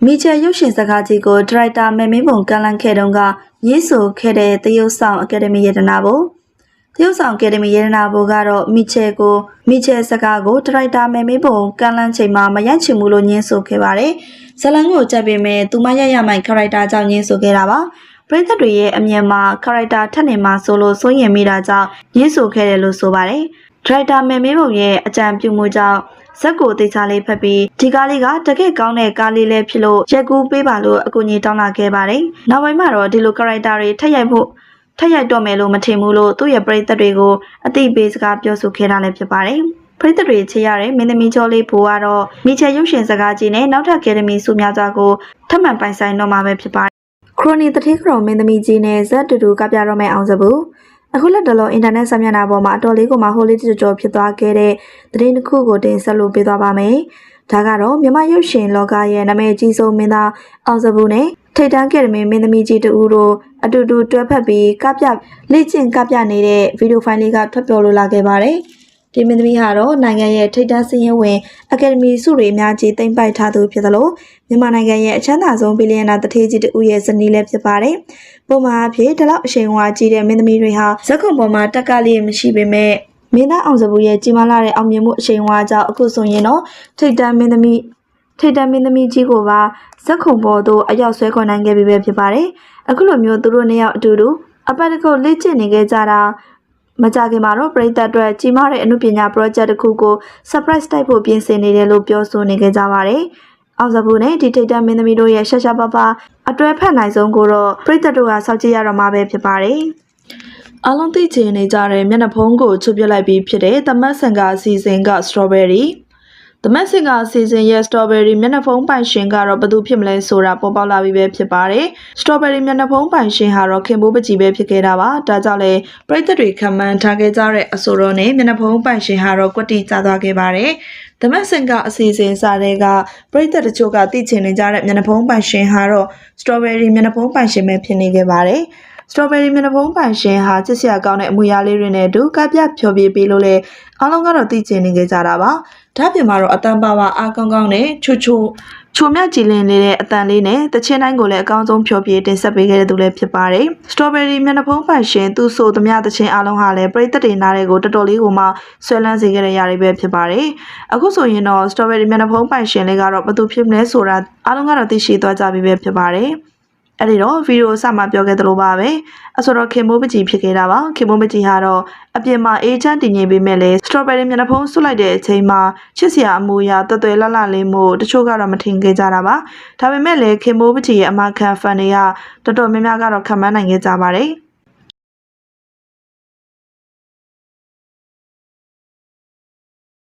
မိချေရုပ်ရှင်စကားကြီးကိုဒရိုက်တာမဲမင်းပုံကန်လန်းခဲ့တုန်းကရေးဆိုခဲ့တဲ့တရုတ်ဆောင်အကယ်ဒမီရတနာဘို့တရုတ်ဆောင်အကယ်ဒမီရတနာဘို့ကတော့မိချေစကားကိုဒရိုက်တာမဲမင်းပုံကန်လန်းချိန်မှာမရိုက်ချင်ဘူးလို့ညင်းဆိုခဲ့ပါတယ်ဇလန်ကိုကြက်ပေမဲ့သူမရရမိုင်ခရိုက်တာကြောင့်ညင်းဆိုခဲ့တာပါပရိသတ်တွေရဲ့အမြင်မှာခရိုက်တာထက်နေမှာဆိုလို့စိုးရင်မိတာကြောင့်ညင်းဆိုခဲ့တယ်လို့ဆိုပါတယ်ဒရိုက်တာမဲမင်းပုံရဲ့အကြံပြုမှုကြောင့်ဇက်ကိုတေချာလေးဖက်ပြီးဒီကားလေးကတကယ့်ကောင်းတဲ့ကားလေးလည်းဖြစ်လို့ရက်ကူးပေးပါလို့အကူအညီတောင်းလာခဲ့ပါတယ်။နောက်ပိုင်းမှာတော့ဒီလို character တွေထက်ရိုက်တော့မယ်လို့မထင်ဘူးလို့သူ့ရဲ့ပရိသတ်တွေကိုအသိပေးစကားပြောဆိုခဲ့တာလည်းဖြစ်ပါတယ်။ပရိသတ်တွေချေရတဲ့မင်းသမီးကျော်လေးဘိုးကတော့မိချေရုပ်ရှင်စကားကြီးနဲ့နောက်ထပ်အကယ်ဒမီဆုများစွာကိုထပ်မံပိုင်ဆိုင်တော့မှာပဲဖြစ်ပါတယ်။ခရိုနီတတိခရိုမင်းသမီးကြီးနဲ့ဇက်တူတူကပြတော့မယ်အောင်စဘူးအခုလက်တလုံးအင်တာနက်စာမျက်နှာပေါ်မှာအတော်လေးကိုမှဟိုလေးကြော်ဖြစ်သွားခဲ့တဲ့သတင်းတစ်ခုကိုတင်ဆက်လို့ပေးသွားပါမယ်။ဒါကတော့မြန်မာရုပ်ရှင်လောကရဲ့နာမည်ကြီးဆုံးမင်းသားအောင်စဘူးနဲ့ထိပ်တန်းကယ်ဒမီမင်းသမီးကြီးတူတို့အတူတူတွဲဖက်ပြီးလေ့ကျင့်ကပြနေတဲ့ဗီဒီယိုဖိုင်လေးကထွက်ပေါ်လို့လာခဲ့ပါတယ်။ဒီမင်းသမီးကတော့နိုင်ငံရဲ့ထိပ်တန်းစည်းရုံးဝင်အကယ်ဒမီဆုတွေအများကြီးသိမ်းပိုက်ထားသူဖြစ်သလိုမြန်မာနိုင်ငံရဲ့အချမ်းသာဆုံးဘီလီယံနာတထေးကြီးတူရဲ့ဇနီးလည်းဖြစ်ပါတယ်။ပုံမှန်အဖြစ်ဒီလောက်အရှိန်အဝါကြီးတဲ့မင်းသမီးတွေဟာဇက်ခုံပေါ်မှာတက်ကလေးမရှိပေမဲ့မင်းသားအောင်စဘူးရဲ့ကြီးမားလာတဲ့အောင်မြင်မှုအရှိန်အဝါကြောင့်အခုဆိုရင်တော့ထိပ်တန်းမင်းသမီးကြီးကိုပါဇက်ခုံပေါ်သို့အရောက်ဆွဲခေါ်နိုင်ခဲ့ပြီပဲဖြစ်ပါတယ်။အခုလိုမျိုးသူတို့နှစ်ယောက်အတူတူအပတ်တကုတ်လေ့ကျင့်နေခဲ့ကြတာမကြခင်မှာတော့ပရိသတ်အတွက်ကြီးမားတဲ့အမှုပညာ project တစ်ခုကို surprise တိုက်ဖို့ပြင်ဆင်နေတယ်လို့ပြောဆိုနေကြပါတယ်။အောင်စဘူးနဲ့ဒီထိပ်တန်းမင်းသမီးတို့ရဲ့ရှာပအတွဲဖက်နိုင်ဆုံးကိုတော့ပရိသတ်တို့ကစောင့်ကြည့်ရတော့မှာပဲဖြစ်ပါတယ်။အားလုံးသိချင်နေကြတဲ့မျက်နှာဖုံးကိုချုပ်ပြလိုက်ပြီးဖြစ်တဲ့သမတ်ဆန်ကအစီအစဉ်က strawberryသမတ်ဆင်ကအစီအစဉ်ရဲ့ strawberry မျက်နှာဖုံးပိုင်ရှင်ကတော့ဘယ်သူဖြစ်မလဲဆိုတာပေါ်ပေါက်လာပြီပဲဖြစ်ပါတယ်။ strawberry မျက်နှာဖုံးပိုင်ရှင်ဟာတော့ခင်ဘိုးပကြီးပဲဖြစ်ခဲ့တာပါ။ဒါကြောင့်လည်းပရိသတ်တွေခံမှန်းထားခဲ့ကြတဲ့အဆိုတော်နဲ့မျက်နှာဖုံးပိုင်ရှင်ဟာတော့ကွက်တီကျသွားခဲ့ပါတယ်။သမတ်ဆင်ကအစီအစဉ်စားတဲ့ကပရိသတ်တချို့ကသိချင်နေကြတဲ့မျက်နှာဖုံးပိုင်ရှင်ဟာတော့ strawberry မျက်နှာဖုံးပိုင်ရှင်ပဲဖြစ်နေခဲ့ပါတယ်။ strawberry မျက်နှာဖုံးပိုင်ရှင်ဟာချစ်စရာကောင်းတဲ့အမူအရာလေးတွေနဲ့အတူကပြဖြောပြပေးလို့လေအားလုံးကတော့သိချင်နေကြတာပါ။ဒါပြင်မှာတော့အတန်ပါအားကောင်းကောင်းနဲ့ချိုမြကြည်လင်နေတဲ့အတန်လေးနဲ့တချင်းတိုင်းကိုလည်းအကောင်းဆုံးဖြောပြတင်ဆက်ပေးခဲ့တဲ့သူလည်းဖြစ်ပါတယ်။ strawberry မျက်နှာဖုံးပိုင်ရှင်သူဆိုသမျှတချင်းအားလုံးဟာလည်းပရိသတ်တွေနားတွေကိုတော်တော်လေးကိုမှဆွဲလန်းစေခဲ့တဲ့ຢာတွေပဲဖြစ်ပါတယ်။အခုဆိုရင်တော့ strawberry မျက်နှာဖုံးပိုင်ရှင်လေးကတော့ဘယ်သူဖြစ်မလဲဆိုတာအားလုံးကတော့သိရှိသွားကြပြီပဲဖြစ်ပါတယ်။အဲ့ဒီတော့ဗီဒီယိုအစမှာပြောခဲ့သလိုပါပဲအဆိုတော့ခင်မိုးပကြီးဖြစ်ခဲ့တာပါခင်မိုးပကြီးဟာတော့အပြင်မှာအေးချမ်းတည်ငြိမ်ပေးမဲ့လေ strawberry မျက်နှာဖုံးဆွလိုက်တဲ့အချိန်မှာချစ်စရာအမူအရာတွယ်လှလေးမို့တချို့ကတော့မထင်ခဲ့ကြတာပါဒါပေမဲ့လည်းခင်မိုးပကြီးရဲ့အမခံဖန်တွေကတော်တော်များများကတော့ခံမနိုင်ခဲ့ကြပါတယ်